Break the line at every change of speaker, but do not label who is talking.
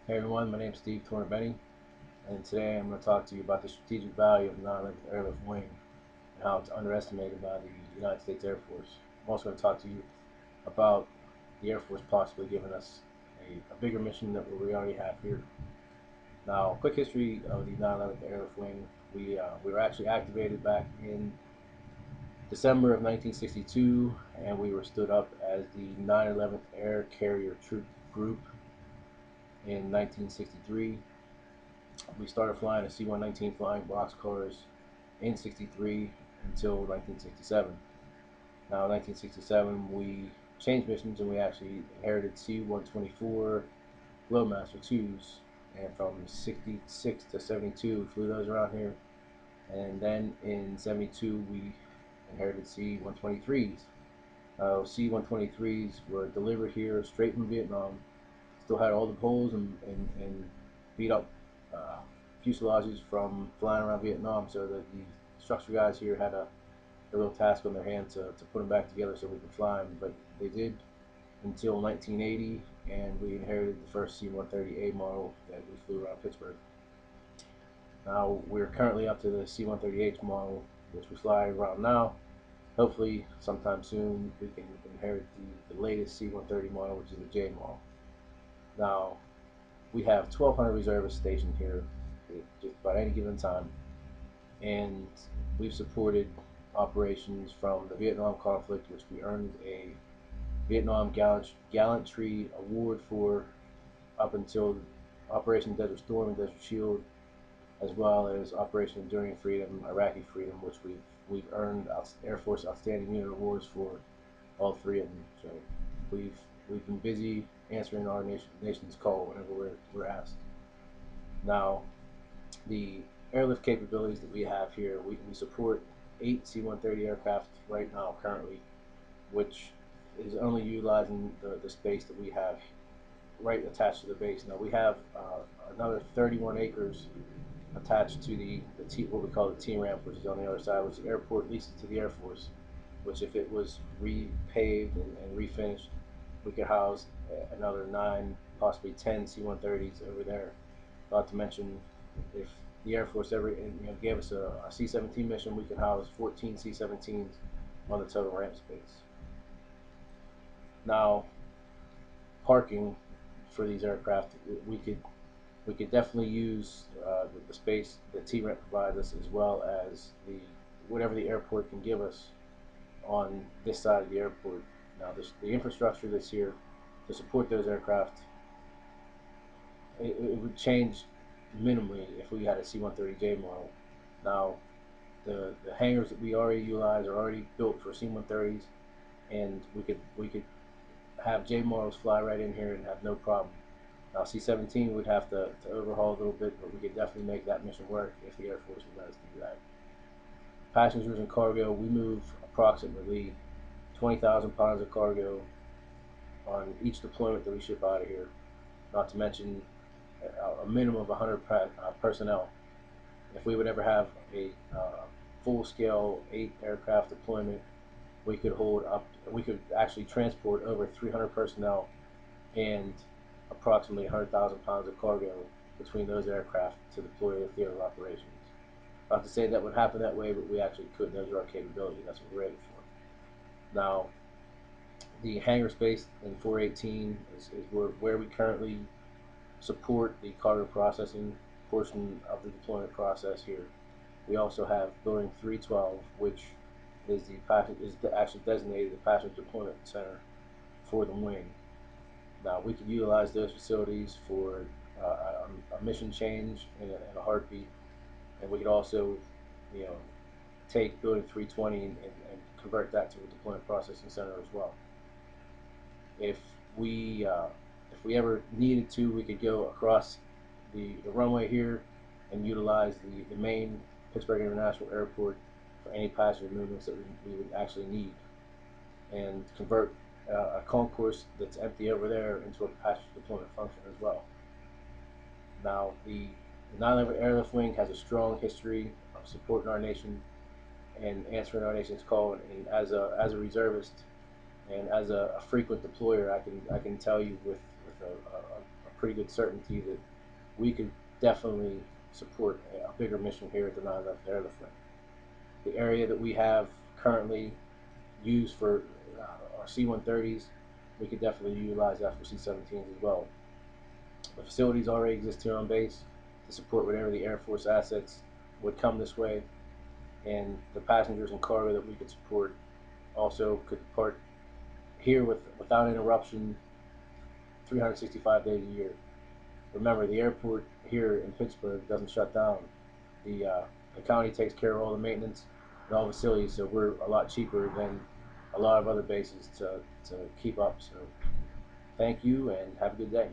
Hey everyone, my name is Steve Tornabeni, and today I'm going to talk to you about the strategic value of the non-limited airlift wing and how it's underestimated by the United States Air Force. I'm also going to talk to you about the Air Force possibly giving us a bigger mission than what we already have here. Now, quick history of the non-limited airlift wing. We were actually activated back in December of 1962, and we were stood up as the 911th Air Carrier Troop Group in 1963. We started flying a C-119 flying boxcars in 63 until 1967. Now, in 1967, we changed missions and we actually inherited C-124 Globemaster 2s. And from 66 to 72, we flew those around here. And then in 72, we inherited C-123s. C-123s were delivered here straight from Vietnam. Still had all the holes and beat up uh, fuselages from flying around Vietnam, so that the structure guys here had a real task on their hands to put them back together so we could fly them. But they did until 1980, and we inherited the first C-130A model that we flew around Pittsburgh. Now we're currently up to the C-130H model, which we fly around now. Hopefully, sometime soon, we can inherit the latest C-130 model, which is the J model. Now, we have 1,200 reservists stationed here at just about any given time, and we've supported operations from the Vietnam conflict, which we earned a Vietnam Gallantry Award for, up until Operation Desert Storm and Desert Shield, as well as Operation Enduring Freedom, Iraqi Freedom, which we've earned Air Force Outstanding Unit Awards for all three of them. So we've we've been busy answering our nation's call whenever we're asked. Now, the airlift capabilities that we have here, we support 8 C-130 aircraft right now currently, which is only utilizing the space that we have right attached to the base. Now we have another 31 acres attached to what we call the T ramp, which is on the other side, which the airport leases to the Air Force. Which, if it was repaved and refinished, we could house another 9, possibly 10 C-130s over there. Not to mention, if the Air Force ever gave us a C-17 mission, we could house 14 C-17s on the total ramp space. Now, parking for these aircraft, we could definitely use the space that T-Ramp provides us, as well as whatever the airport can give us on this side of the airport. Now, the infrastructure that's here to support those aircraft, it would change minimally if we had a C-130J model. Now, the hangars that we already utilize are already built for C-130s, and we could have J models fly right in here and have no problem. Now, C-17 would have to overhaul a little bit, but we could definitely make that mission work if the Air Force would let us do that. Passengers and cargo, we move approximately 20,000 pounds of cargo on each deployment that we ship out of here, not to mention a minimum of 100 personnel. If we would ever have a full-scale 8 aircraft deployment, we could actually transport over 300 personnel and approximately 100,000 pounds of cargo between those aircraft to deploy to the theater of operations. Not to say that would happen that way, but we actually could. Those are our capabilities. That's what we're ready for. Now, the hangar space in 418 is where we currently support the cargo processing portion of the deployment process here. We also have building 312, which is actually designated the passenger deployment center for the wing. Now we could utilize those facilities for a mission change in a heartbeat, and we could also, you know, take building 320 and convert that to a deployment processing center as well. If we if we ever needed to, we could go across the runway here and utilize the main Pittsburgh International Airport for any passenger movements that we would actually need, and convert a concourse that's empty over there into a passenger deployment function as well. Now, the 9/11 Airlift Wing has a strong history of supporting our nation and answering our nation's call. And as a reservist and as a frequent deployer, I can tell you with a pretty good certainty that we could definitely support a bigger mission here at the 911th Airlift. The area that we have currently used for our C-130s, we could definitely utilize that for C-17s as well. The facilities already exist here on base to support whatever the Air Force assets would come this way, and the passengers and cargo that we could support also could depart here without interruption 365 days a year. Remember, the airport here in Pittsburgh doesn't shut down. The county takes care of all the maintenance and all the facilities, so we're a lot cheaper than a lot of other bases to keep up. So thank you and have a good day.